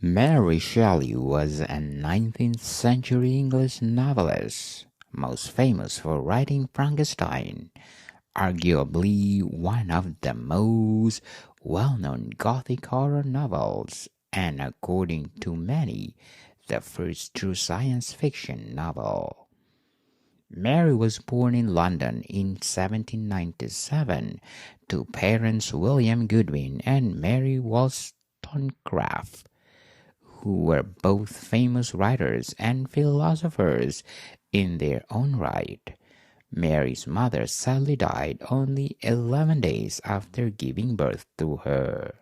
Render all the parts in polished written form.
Mary Shelley was a 19th century English novelist, most famous for writing Frankenstein, arguably one of the most well-known Gothic horror novels, and according to many, the first true science fiction novel. Mary was born in London in 1797 to parents William Godwin and Mary Wollstonecraft, who were both famous writers and philosophers in their own right. Mary's mother sadly died only 11 days after giving birth to her.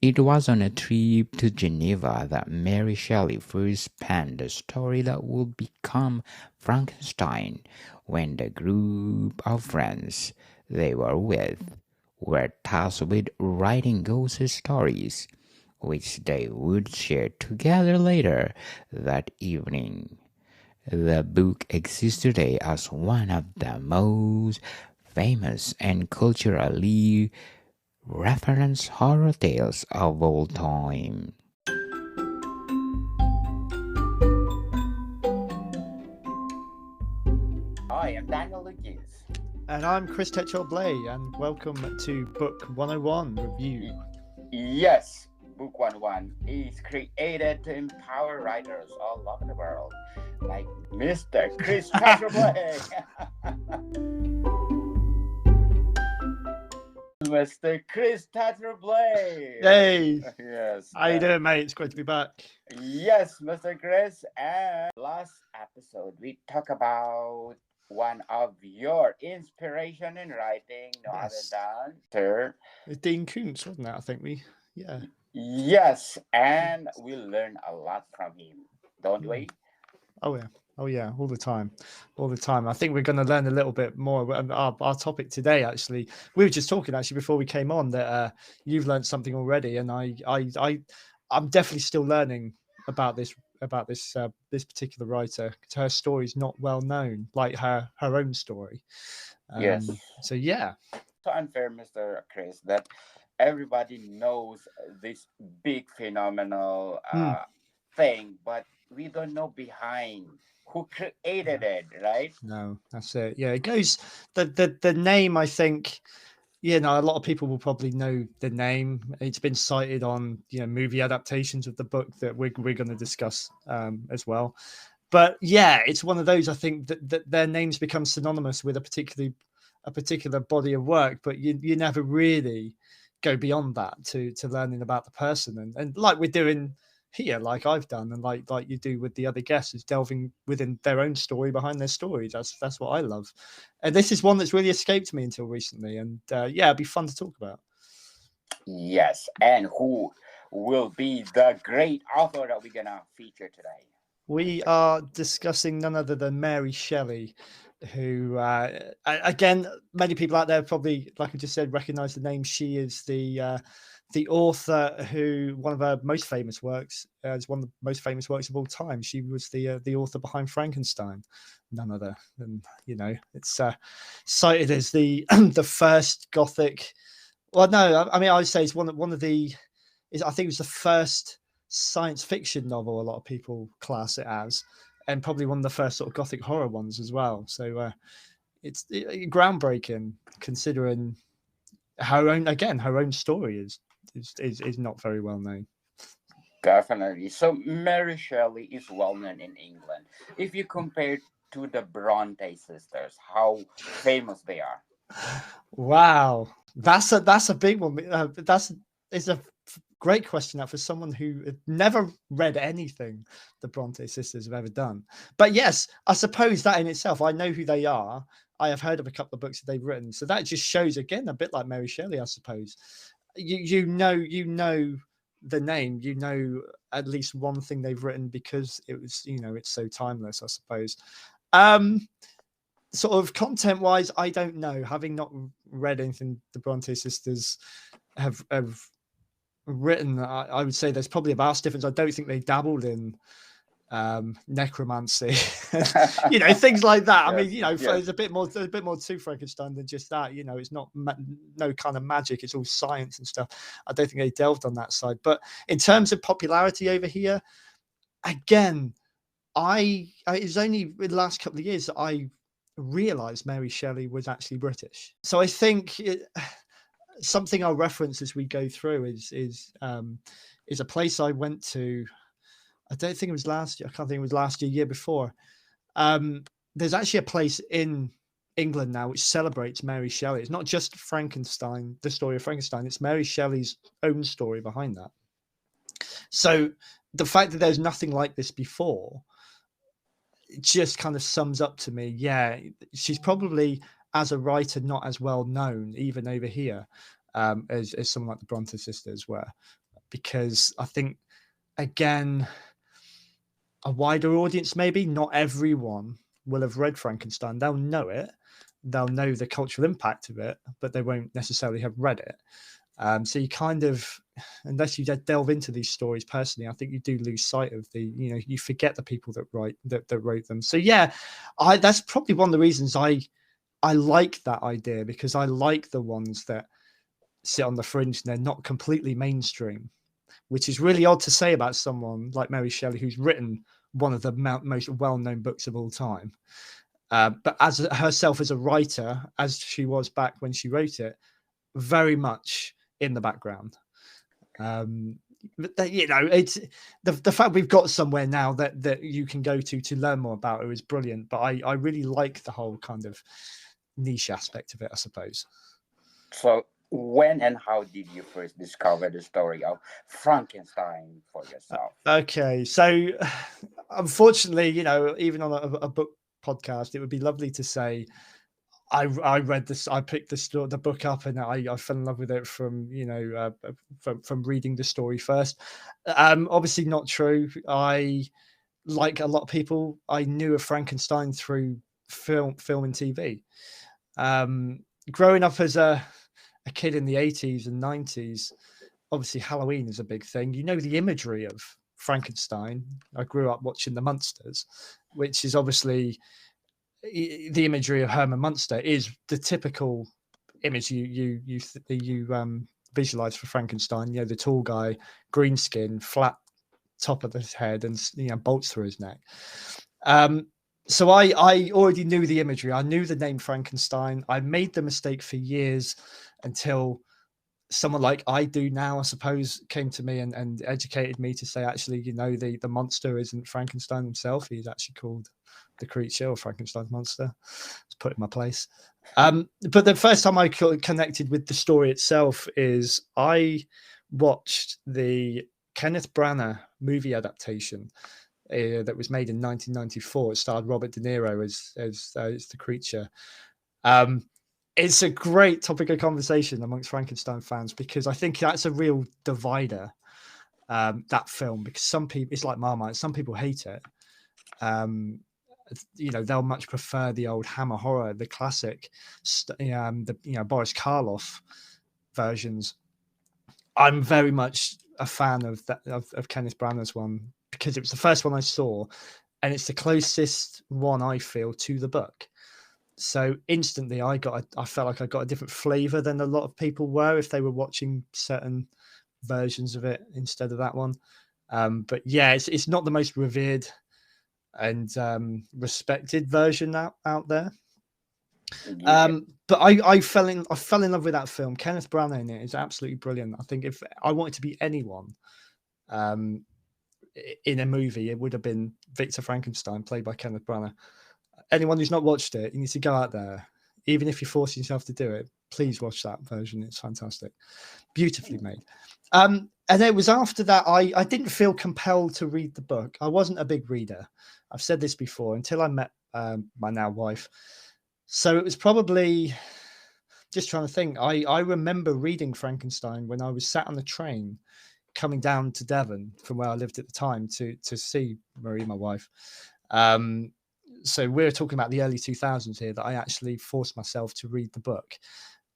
It was on a trip to Geneva that Mary Shelley first penned the story that would become Frankenstein, when the group of friends they were with were tasked with writing ghost stories, which they would share together later that evening. The book exists today as one of the most famous and culturally referenced horror tales of all time. Hi, I'm Daniel Lucas. And I'm Chris Blay, and welcome to Book 101 Review. Yes, Book 101 is created to empower writers all over the world, like Mr. Chris Blay. Mr. Chris Blay. Hey! Yes. How you doing, mate? It's great to be back. Yes, Mr. Chris. And last episode, we talked about one of your inspiration in writing, no other than Sir Dean Koontz, wasn't it? I think yeah. Yes, and we learn a lot from him, don't we? Oh yeah, all the time. I think we're going to learn a little bit more. Our topic today, actually, we were just talking actually before we came on that you've learned something already, and I'm definitely still learning about this particular writer. Her story is not well known, like her own story. Yes. So yeah. So unfair, Mr. Chris, that everybody knows this big phenomenal thing, but we don't know behind who created it, right? No, that's it. Yeah, it goes the name, I think. A lot of people will probably know the name. It's been cited on movie adaptations of the book that we're going to discuss as well. But yeah, it's one of those, I think, that their names become synonymous with a particular body of work, but you never really go beyond that to learning about the person, and like we're doing here, like I've done, and like you do with the other guests, is delving within their own story behind their story. That's what I love, and this is one that's really escaped me until recently, and yeah, it'd be fun to talk about. Yes, and who will be the great author that we're gonna feature today? We are discussing none other than Mary Shelley, who again, many people out there probably, like I just said, recognize the name. She is the author who one of her most famous works is one of the most famous works of all time. She was the author behind Frankenstein, none other than it's cited as the the first Gothic. Well, no, I mean I would say it's one of the. I think it was the first science fiction novel a lot of people class it as, and probably one of the first sort of Gothic horror ones as well. So it's groundbreaking, considering her own story is not very well known. Definitely. So Mary Shelley is well known in England. If you compare to the Bronte sisters, how famous they are. Wow, that's a big one. It's a great question for someone who had never read anything the Bronte sisters have ever done. But yes, I suppose that in itself, I know who they are. I have heard of a couple of books that they've written, so that just shows again a bit like Mary Shelley, I suppose. You know the name, at least one thing they've written because it was it's so timeless, I suppose. Sort of content wise, I don't know, having not read anything the Bronte sisters have written. I would say there's probably a vast difference. I don't think they dabbled in necromancy, you know, things like that. I Yes, mean, you know, yes. there's a bit more to Frankenstein than just that. You know, it's not no kind of magic; it's all science and stuff. I don't think they delved on that side. But in terms of popularity over here, again, it's only in the last couple of years that I realised Mary Shelley was actually British. So I think something I'll reference as we go through is a place I went to. I don't think it was last year. I can't think it was last year before. There's actually a place in England now which celebrates Mary Shelley. It's not just Frankenstein, the story of Frankenstein. It's Mary Shelley's own story behind that. So the fact that there's nothing like this before, it just kind of sums up to me. Yeah, she's probably as a writer not as well known even over here as someone like the Bronte sisters were, because I think again, a wider audience, maybe not everyone will have read Frankenstein. They'll know it, they'll know the cultural impact of it, but they won't necessarily have read it. So you kind of, unless you delve into these stories personally, I think you do lose sight of the, you know, you forget the people that wrote them. So yeah, that's probably one of the reasons I like that idea, because I like the ones that sit on the fringe and they're not completely mainstream, which is really odd to say about someone like Mary Shelley, who's written one of the most well-known books of all time. But as herself as a writer, as she was back when she wrote it, very much in the background. But you know, it's the fact we've got somewhere now that you can go to learn more about her is brilliant. But I really like the whole kind of niche aspect of it, I suppose. So, when and how did you first discover the story of Frankenstein for yourself? Okay, so unfortunately, you know, even on a book podcast, it would be lovely to say I read this, I picked the book up, and I fell in love with it from, you know, from reading the story first. Obviously not true. I, like a lot of people, I knew of Frankenstein through film and TV. Growing up as a kid in the 80s and 90s, obviously Halloween is a big thing. You know, the imagery of Frankenstein. I grew up watching The Munsters, which is obviously the imagery of Herman Munster is the typical image you visualize for Frankenstein. You know, the tall guy, green skin, flat top of his head, and, you know, bolts through his neck. So I already knew the imagery. I knew the name Frankenstein. I made the mistake for years until someone like I do now, I suppose, came to me and educated me to say, actually, you know, the monster isn't Frankenstein himself. He's actually called the creature, or Frankenstein's monster. It's put in my place. But the first time I connected with the story itself is I watched the Kenneth Branagh movie adaptation that was made in 1994. It starred Robert De Niro as the creature. It's a great topic of conversation amongst Frankenstein fans, because I think that's a real divider, that film, because some people, it's like Marmite, some people hate it. You know, they'll much prefer the old Hammer horror, the classic, Boris Karloff versions. I'm very much a fan of that, of Kenneth Branagh's one, because it was the first one I saw, and it's the closest one I feel to the book. So instantly I felt like I got a different flavor than a lot of people were if they were watching certain versions of it instead of that one. But yeah, it's not the most revered and respected version out there. Yeah. But I fell in love with that film. Kenneth Branagh in it is absolutely brilliant. I think if I wanted to be anyone in a movie, it would have been Victor Frankenstein, played by Kenneth Branagh. Anyone who's not watched it, you need to go out there. Even if you're forcing yourself to do it, please watch that version. It's fantastic. Beautifully made. And it was after that I didn't feel compelled to read the book. I wasn't a big reader. I've said this before, until I met my now wife. So it was probably, just trying to think, I remember reading Frankenstein when I was sat on the train coming down to Devon from where I lived at the time to see Marie, my wife. So we're talking about the early 2000s here, that I actually forced myself to read the book.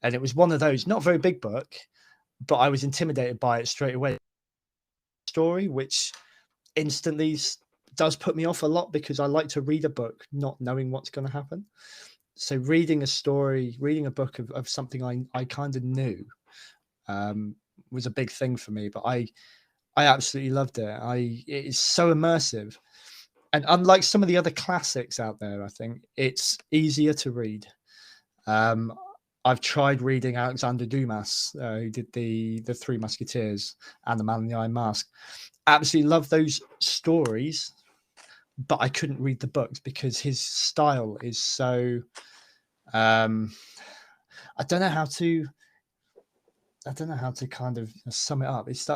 And it was one of those, not a very big book, but I was intimidated by it straight away. Story, which instantly does put me off a lot because I like to read a book not knowing what's going to happen. So reading a book of something I kind of knew was a big thing for me, but I absolutely loved it. It is so immersive. And unlike some of the other classics out there, I think it's easier to read. I've tried reading Alexander Dumas, who did the Three Musketeers and The Man in the Iron Mask. Absolutely love those stories, but I couldn't read the books because his style is so. I don't know how to kind of sum it up. It's so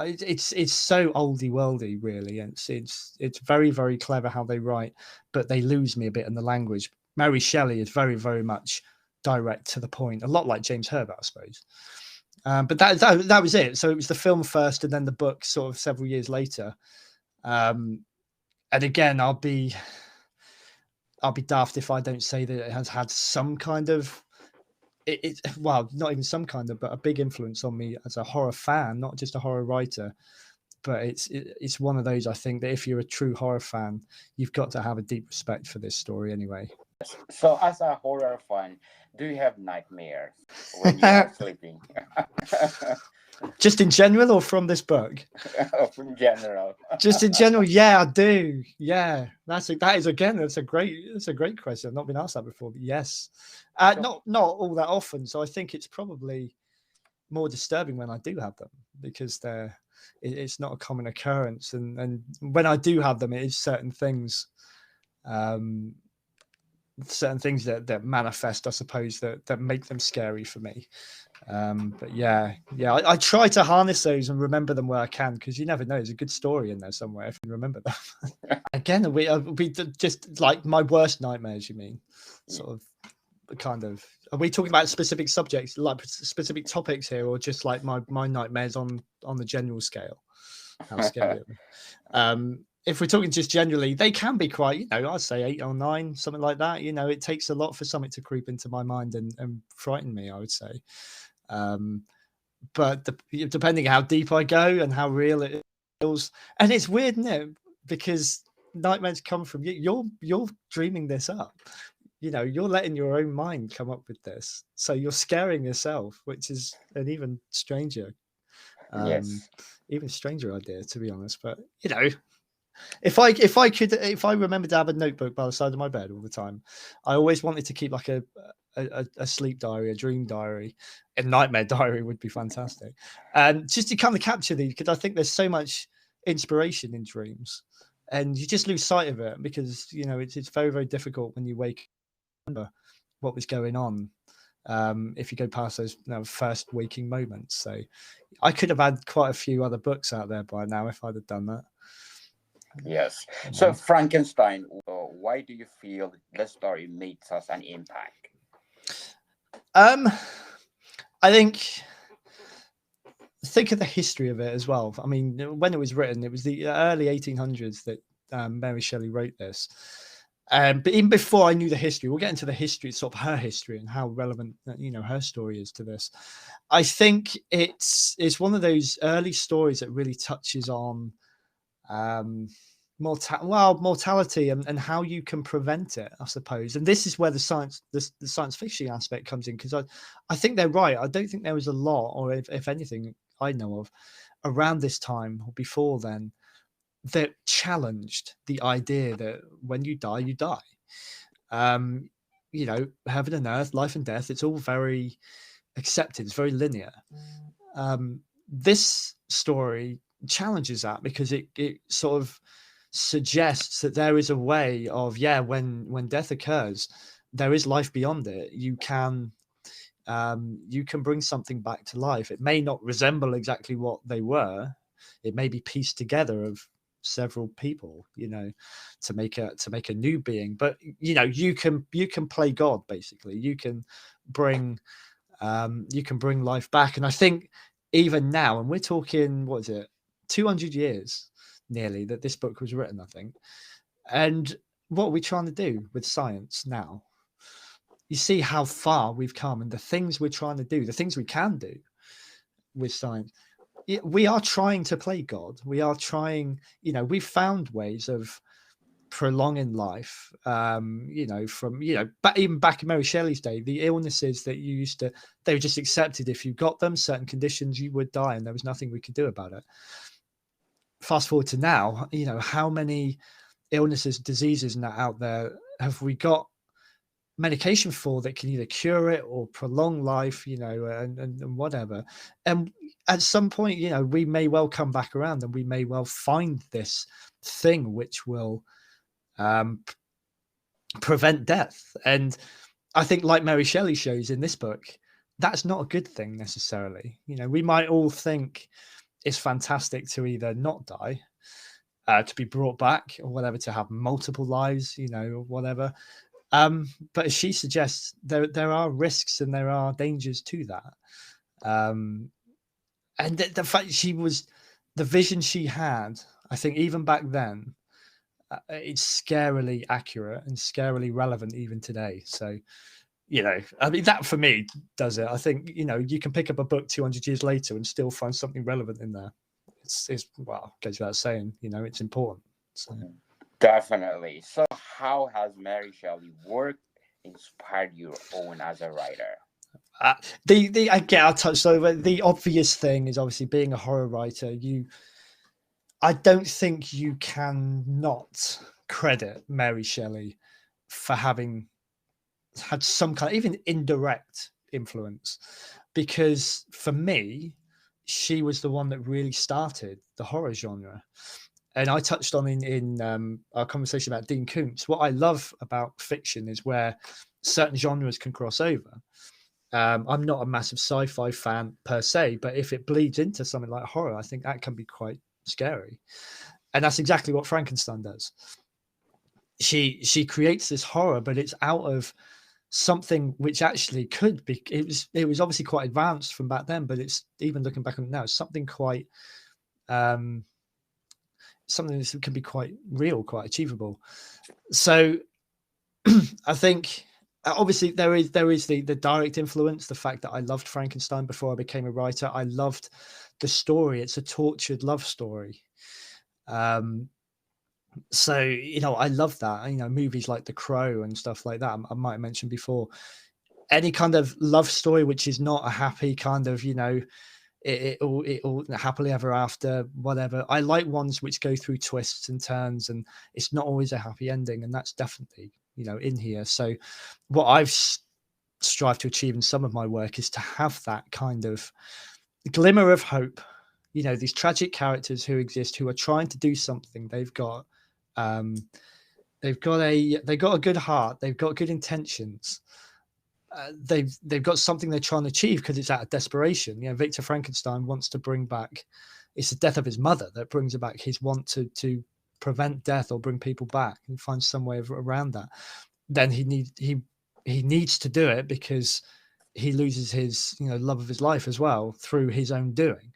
oldie worldy, really, and it's very, very clever how they write, but they lose me a bit in the language. Mary Shelley is very, very much direct to the point, a lot like James Herbert, I suppose. But that was it. So it was the film first, and then the book sort of several years later. And again, I'll be daft if I don't say that it has had some kind of well, not even some kind of, but a big influence on me as a horror fan, not just a horror writer. But it's one of those, I think, that if you're a true horror fan, you've got to have a deep respect for this story anyway. So, as a horror fan, do you have nightmares when you are sleeping? Just in general, or from this book? From general. Just in general, yeah, I do. Yeah, that's a great question. I've not been asked that before, but yes, not all that often. So I think it's probably more disturbing when I do have them, because it's not a common occurrence, and when I do have them, it is certain things that manifest, I suppose, that make them scary for me. But yeah, I try to harness those and remember them where I can, because you never know, there's a good story in there somewhere if you remember them. Again, we just like my worst nightmares, you mean? Sort of, kind of, are we talking about specific subjects, like specific topics here, or just like my nightmares on the general scale? How scary. If we're talking just generally, they can be quite, I'd say 8 or 9, something like that. It takes a lot for something to creep into my mind and frighten me, I would say. But depending how deep I go and how real it feels, and it's weird, isn't it? Because nightmares come from you. You're dreaming this up. You're letting your own mind come up with this, so you're scaring yourself, which is an even stranger, even stranger idea, to be honest. But if I remembered to have a notebook by the side of my bed all the time, I always wanted to keep like a sleep diary, a dream diary, a nightmare diary would be fantastic, and just to kind of capture these, because I think there's so much inspiration in dreams, and you just lose sight of it because it's very, very difficult when you wake up to remember what was going on. If you go past those first waking moments, so I could have had quite a few other books out there by now if I'd have done that. Yes. So Frankenstein, why do you feel the story made such an impact? I think of the history of it as well. I mean, when it was written, it was the early 1800s that Mary Shelley wrote this. But even before I knew the history, we'll get into the history, sort of her history and how relevant her story is to this. I think it's one of those early stories that really touches on mortality and how you can prevent it, I suppose. And this is where the science fiction aspect comes in, because I think they're right. I don't think there was a lot, or if anything I know of, around this time or before then, that challenged the idea that when you die, you die. Heaven and earth, life and death, it's all very accepted. It's very linear. This story challenges that, because it sort of suggests that there is a way of, when death occurs, there is life beyond it. You can bring something back to life. It may not resemble exactly what they were. It may be pieced together of several people, to make a new being. But you can play God, basically. You can bring life back. And I think even now, and we're talking, what is it, 200 years nearly that this book was written, I think. And what are we trying to do with science now? You see how far we've come, and the things we're trying to do, the things we can do with science. We are trying to play God. We are trying, we've found ways of prolonging life. From even back in Mary Shelley's day, the illnesses that they were just accepted. If you got them, certain conditions, you would die, and there was nothing we could do about it. Fast forward to now, how many illnesses, diseases now out there have we got medication for that can either cure it or prolong life, and whatever. And at some point, we may well come back around, and we may well find this thing which will prevent death. And I think, like Mary Shelley shows in this book, that's not a good thing necessarily. We might all think it's fantastic to either not die, to be brought back or whatever, to have multiple lives, or whatever. But as she suggests, there are risks and there are dangers to that. And the fact the vision she had, I think even back then, it's scarily accurate and scarily relevant even today. So, that for me does it. I think, you can pick up a book 200 years later and still find something relevant in there. It's goes without saying, it's important. So. Definitely. So how has Mary Shelley work inspired your own as a writer? I'll touch over. The obvious thing is obviously being a horror writer. I don't think you can not credit Mary Shelley for having had some kind of even indirect influence, because for me, she was the one that really started the horror genre. And I touched on in our conversation about Dean Koontz, what I love about fiction is where certain genres can cross over. I'm not a massive sci-fi fan per se, but if it bleeds into something like horror, I think that can be quite scary. And that's exactly what Frankenstein does. She creates this horror, but it's out of something which actually could be, it was obviously quite advanced from back then, but it's, even looking back on it now, it's something quite something that can be quite real, quite achievable. So I think obviously there is the direct influence, the fact that I loved Frankenstein before I became a writer. I loved the story. It's a tortured love story. So, I love that. Movies like The Crow and stuff like that, I might have mentioned before. Any kind of love story which is not a happy kind of, it all happily ever after, whatever. I like ones which go through twists and turns, and it's not always a happy ending, and that's definitely, in here. So what I've strived to achieve in some of my work is to have that kind of glimmer of hope. These tragic characters who exist, who are trying to do something. They've got a good heart. They've got good intentions. They've got something they're trying to achieve because it's out of desperation. Victor Frankenstein wants to bring back. It's the death of his mother that brings about his want to prevent death or bring people back, and find some way around that. Then he needs to do it because he loses his love of his life as well through his own doing.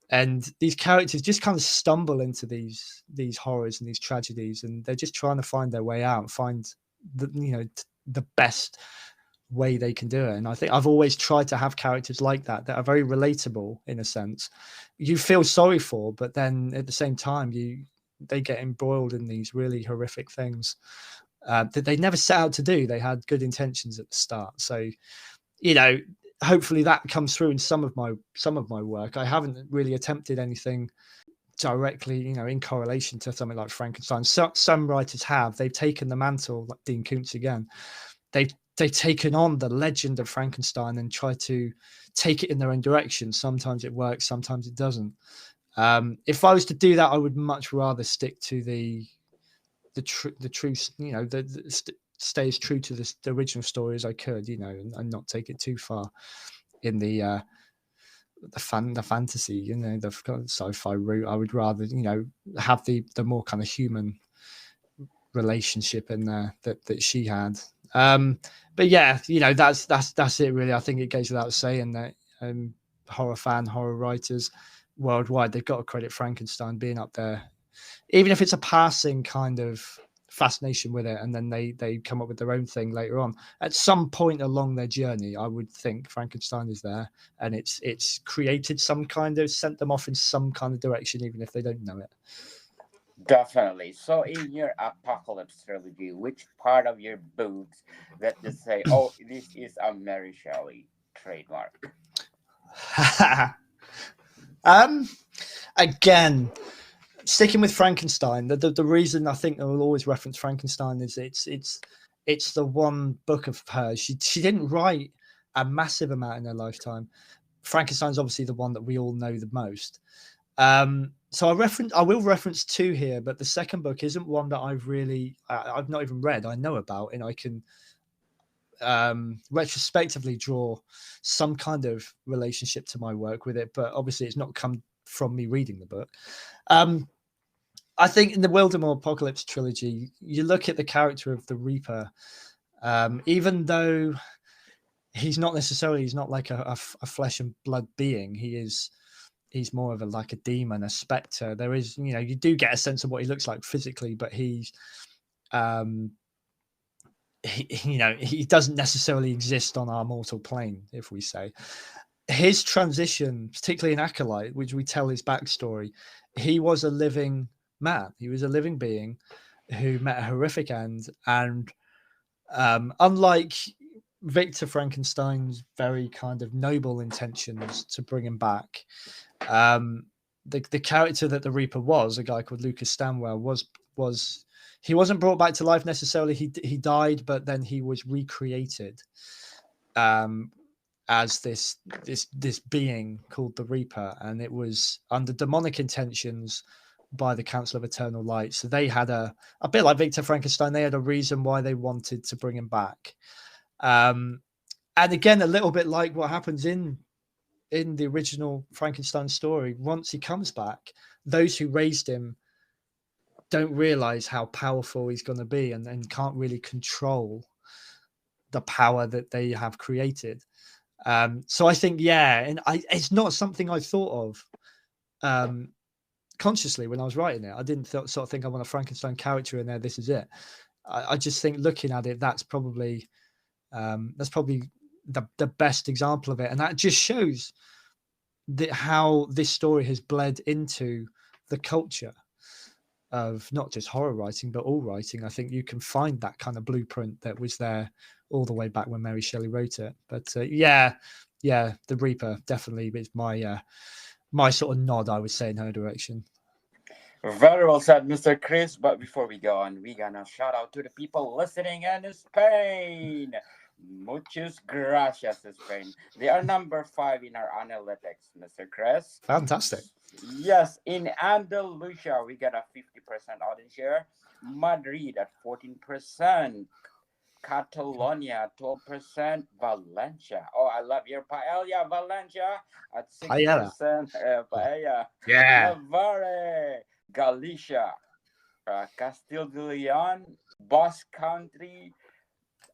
And these characters just kind of stumble into these horrors and these tragedies, and they're just trying to find their way out, find the best way they can do it. And I think I've always tried to have characters like that are very relatable in a sense. You feel sorry for, but then at the same time they get embroiled in these really horrific things that they never set out to do. They had good intentions at the start. So, hopefully that comes through in some of my work. I haven't really attempted anything directly, in correlation to something like Frankenstein. Some writers have. They've taken the mantle, like Dean Koontz again. They've taken on the legend of Frankenstein and try to take it in their own direction. Sometimes it works, sometimes it doesn't. If I was to do that, I would much rather stick to the true, stay as true to the original story as I could, and not take it too far in the fantasy, the sci-fi route. I would rather, have the more kind of human relationship in there that she had. But yeah, that's it really. I think it goes without saying that horror writers worldwide, they've got to credit Frankenstein being up there, even if it's a passing kind of fascination with it, and then they come up with their own thing later on. At some point along their journey, I would think Frankenstein is there, and it's created some kind of, sent them off in some kind of direction, even if they don't know it. Definitely. So, in your apocalypse trilogy, which part of your books that just say, "Oh, this is a Mary Shelley trademark"? um, Again, sticking with Frankenstein, the reason I think I will always reference Frankenstein is it's the one book of hers. She didn't write a massive amount in her lifetime. Frankenstein's obviously the one that we all know the most. So I will reference two here, but the second book isn't one that I've not even read. I know about, and I can retrospectively draw some kind of relationship to my work with it, but obviously it's not come from me reading the book. I think in the Wildemore Apocalypse trilogy, you look at the character of the Reaper, even though he's not like a flesh and blood being. He's more of like a demon, a spectre. There is, you do get a sense of what he looks like physically, but um, he doesn't necessarily exist on our mortal plane, if we say. His transition, particularly in Acolyte, which we tell his backstory, he was a living man. He was a living being who met a horrific end. And unlike Victor Frankenstein's very kind of noble intentions to bring him back, the character that the Reaper was, a guy called Lucas Stanwell, was he wasn't brought back to life necessarily. He died, but then he was recreated as this being called the Reaper, and it was under demonic intentions by the Council of Eternal Light. So they had a bit like Victor Frankenstein. They had a reason why they wanted to bring him back. And again, a little bit like what happens in the original Frankenstein story. Once he comes back, those who raised him don't realize how powerful he's going to be, and can't really control the power that they have created. So I think, and it's not something I thought of consciously when I was writing it. I didn't sort of think I want a Frankenstein character in there. This is it. I just think looking at it, that's probably the best example of it, and that just shows how this story has bled into the culture of not just horror writing, but all writing. I think you can find that kind of blueprint that was there all the way back when Mary Shelley wrote it. But the Reaper definitely is my sort of nod, I would say, in her direction. Very well said, Mr. Chris. But before we go on, we gonna shout out to the people listening in Spain. Muchas gracias, Spain. They are number 5 in our analytics, Mr. Chris. Fantastic. Yes, in Andalusia, we got a 50% audience share. Madrid at 14%. Catalonia, 12%. Valencia. Oh, I love your paella, Valencia, at 6%. Paella. Yeah. Navarre, Galicia, Castile de Leon, Basque Country,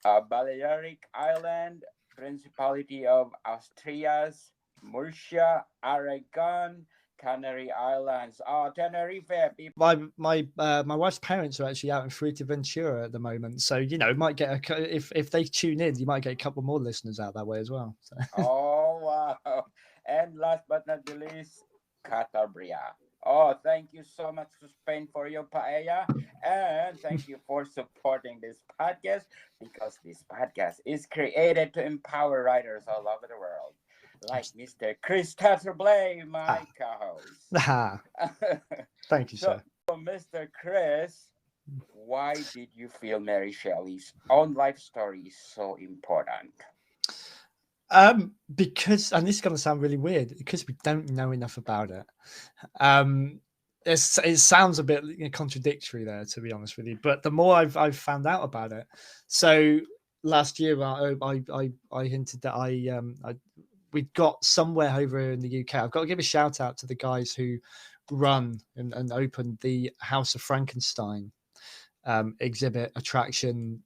Balearic Island, Principality of Asturias, Murcia, Aragon, Canary Islands. Oh, Tenerife. My wife's parents are actually out in Fuerteventura at the moment, so might get if they tune in, you might get a couple more listeners out that way as well. So. Oh wow! And last but not the least, Cantabria. Oh, thank you so much to Spain for your paella, and thank you for supporting this podcast, because this podcast is created to empower writers all over the world, like Mr. Chris Tatterblay, my co-host. Thank you, sir. So, Mr. Chris, why did you feel Mary Shelley's own life story is so important? Because, and this is going to sound really weird, because we don't know enough about it. It sounds a bit contradictory there, to be honest with you. But the more I've found out about it, so last year I hinted that we got somewhere over in the UK. I've got to give a shout out to the guys who run and opened the House of Frankenstein exhibit, attraction,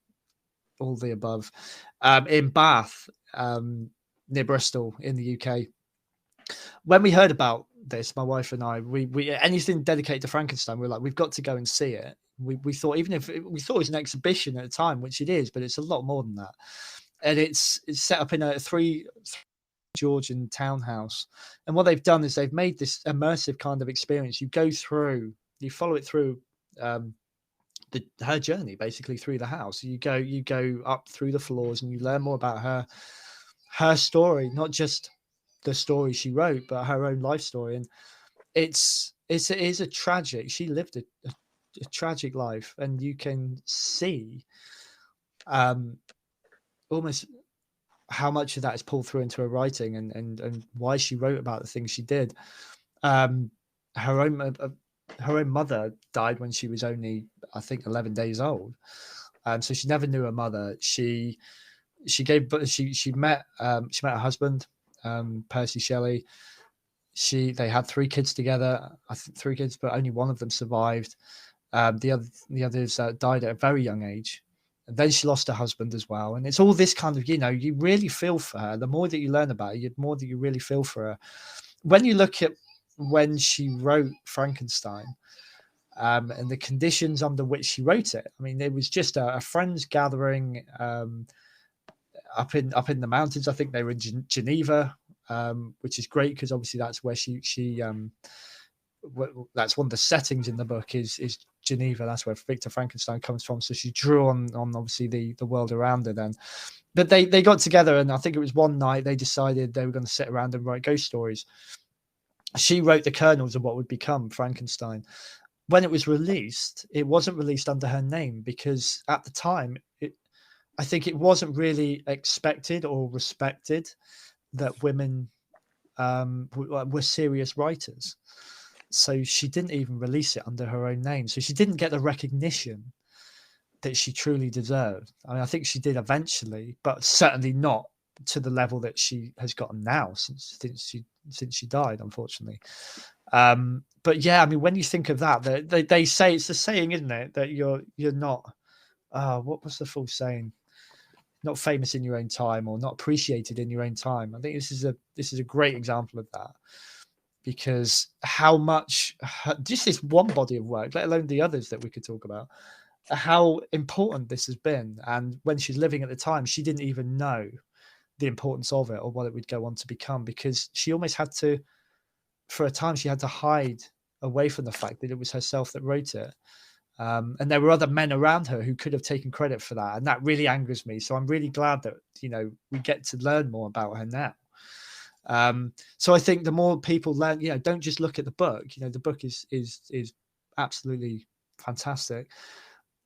all the above, in Bath, near Bristol in the UK. When we heard about this, my wife and I, we anything dedicated to Frankenstein, we were like, we've got to go and see it. We thought, even if we thought it was an exhibition at the time, which it is, but it's a lot more than that. And it's set up in a three Georgian townhouse. And what they've done is they've made this immersive kind of experience. You go through, you follow it through her journey basically through the house. You go up through the floors and you learn more about her story, not just the story she wrote, but her own life story. And it is a tragic. She lived a tragic life, and you can see almost how much of that is pulled through into her writing, and why she wrote about the things she did. Her own mother died when she was only, I think, 11 days old. So she never knew her mother. She met her husband, Percy Shelley. They had 3 kids together. I think 3 kids, but only one of them survived. The others died at a very young age. And then she lost her husband as well. And it's all this kind of, you really feel for her. The more that you learn about her, the more that you really feel for her. When you look at when she wrote Frankenstein, and the conditions under which she wrote it, I mean, it was just a friends gathering up in the mountains. I think they were in Geneva, which is great because obviously that's where she that's one of the settings in the book is Geneva. That's where Victor Frankenstein comes from. So she drew on obviously the world around her then. But they got together, and I think it was one night they decided they were going to sit around and write ghost stories. She wrote the kernels of what would become Frankenstein. When it was released, it wasn't released under her name because at the time, I think it wasn't really expected or respected that women were serious writers. So she didn't even release it under her own name. So she didn't get the recognition that she truly deserved. I mean, I think she did eventually, but certainly not to the level that she has gotten now since she died, unfortunately. But yeah, I mean, when you think of that, they say, it's the saying, isn't it, that you're not. What was the full saying? Not famous in your own time, or not appreciated in your own time. I think this is a great example of that, because how much just this one body of work, let alone the others that we could talk about, how important this has been. And when she's living at the time, she didn't even know the importance of it or what it would go on to become, because she almost had to, for a time, she had to hide away from the fact that it was herself that wrote it. And there were other men around her who could have taken credit for that. And that really angers me. So I'm really glad that, we get to learn more about her now. So I think the more people learn, don't just look at the book. The book is absolutely fantastic.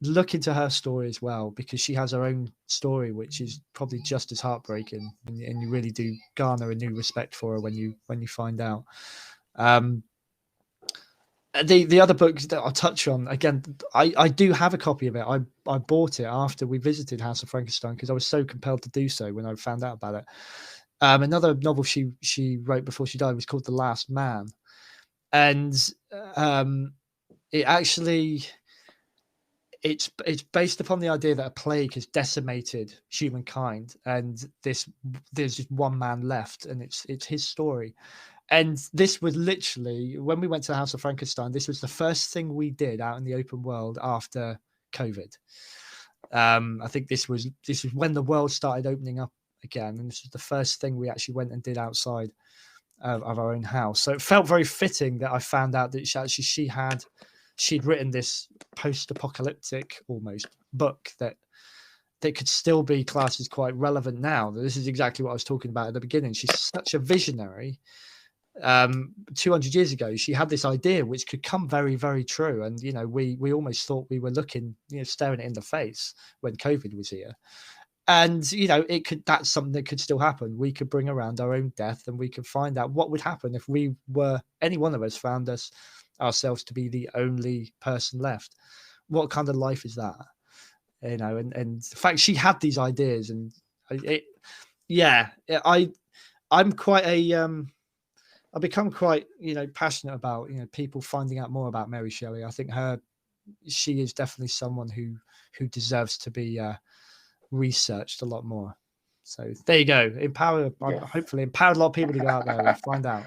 Look into her story as well, because she has her own story, which is probably just as heartbreaking, and you really do garner a new respect for her when you find out. The other books that I'll touch on, again, I do have a copy of it. I bought it after we visited House of Frankenstein because I was so compelled to do so when I found out about it. Another novel she wrote before she died was called The Last Man, and it actually it's based upon the idea that a plague has decimated humankind, and there's just one man left, and it's his story. And this was literally, when we went to the House of Frankenstein, this was the first thing we did out in the open world after COVID. I think this was when the world started opening up again, and this was the first thing we actually went and did outside of our own house. So it felt very fitting that I found out that she'd written this post-apocalyptic almost book that could still be classed as quite relevant now. This is exactly what I was talking about at the beginning. She's such a visionary. 200 years ago, she had this idea which could come very, very true. And, we almost thought we were looking, staring it in the face when COVID was here. And, that's something that could still happen. We could bring around our own death, and we could find out what would happen if any one of us found ourselves to be the only person left. What kind of life is that? And the fact she had these ideas, and I'm quite I've become quite, passionate about, people finding out more about Mary Shelley. I think she is definitely someone who deserves to be researched a lot more. So there you go. Hopefully empowered a lot of people to go out there and find out.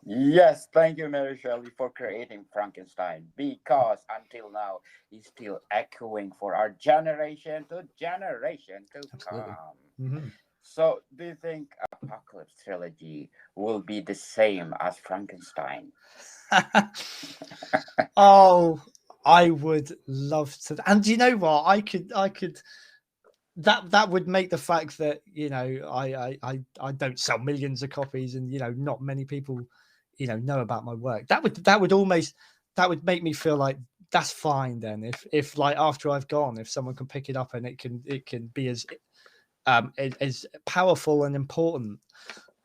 Yes, thank you, Mary Shelley, for creating Frankenstein, because until now, he's still echoing for our generation to Absolutely. come. Mm-hmm. So, do you think Apocalypse Trilogy will be the same as Frankenstein? Oh, I would love to. And you know what? I could that would make the fact that, you know, I don't sell millions of copies, and, you know, not many people, you know about my work. That would make me feel like that's fine then. If like after I've gone, if someone can pick it up and it can be as powerful and important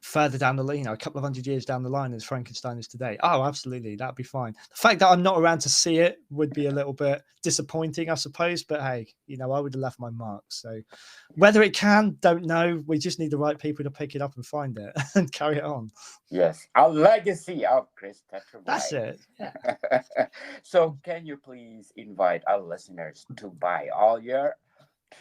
further down the line, you know, a couple of 100 years down the line as Frankenstein is today. Oh, absolutely, that'd be fine. The fact that I'm not around to see it would be a little bit disappointing, I suppose. But hey, you know, I would have left my mark. So whether it can, don't know. We just need the right people to pick it up and find it and carry it on. Yes, a legacy of Chris Tetrablade. That's it. Yeah. So can you please invite our listeners to buy all your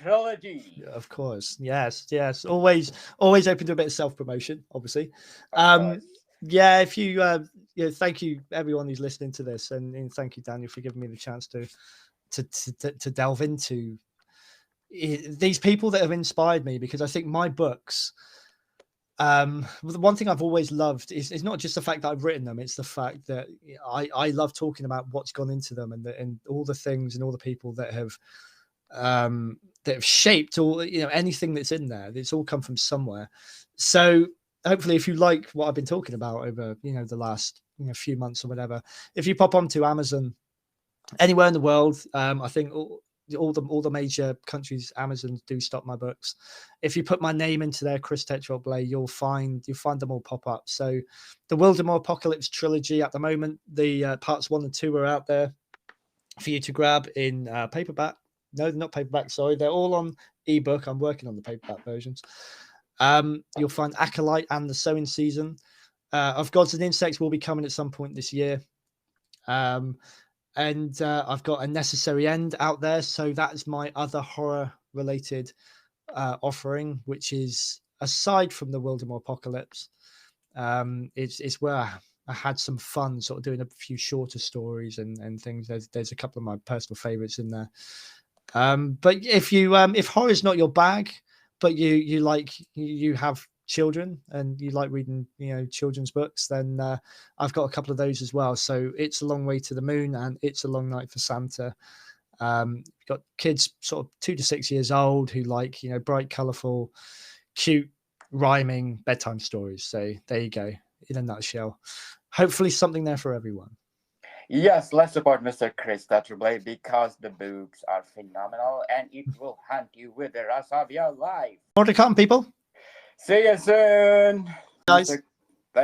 trilogy? Of course. Yes. Always open to a bit of self-promotion, obviously. Of course. Yeah, if you thank you everyone who's listening to this, and thank you, Daniel, for giving me the chance to delve into these people that have inspired me, because I think my books, the one thing I've always loved is not just the fact that I've written them, it's the fact that I love talking about what's gone into them, and all the things and all the people that have shaped all, you know, anything that's in there. It's all come from somewhere. So hopefully, if you like what I've been talking about over, you know, the last, you know, few months or whatever, if you pop onto Amazon anywhere in the world, I think all the major countries, Amazon do stock my books. If you put my name into there, Chris Tetrablade, you'll find them all pop up. So the Wildemore Apocalypse trilogy at the moment, the parts 1 and 2 are out there for you to grab in paperback. No, not paperback, sorry. They're all on ebook. I'm working on the paperback versions. You'll find Acolyte and the Sowing Season of Gods and Insects will be coming at some point this year. And I've got A Necessary End out there. So that's my other horror-related offering, which is, aside from the Wildemore Apocalypse, it's where I had some fun sort of doing a few shorter stories and things. There's a couple of my personal favorites in there. But if you if horror is not your bag, but you have children and you like reading, you know, children's books, then I've got a couple of those as well. So It's a Long Way to the Moon and It's a Long Night for Santa. Got kids sort of 2 to 6 years old who like, you know, bright, colourful, cute, rhyming bedtime stories. So there you go, in a nutshell. Hopefully something there for everyone. Yes, let's support Mr. Chris Tetrablade, because the books are phenomenal and it will haunt you with the rest of your life. More to come, people. See you soon, guys. Mr.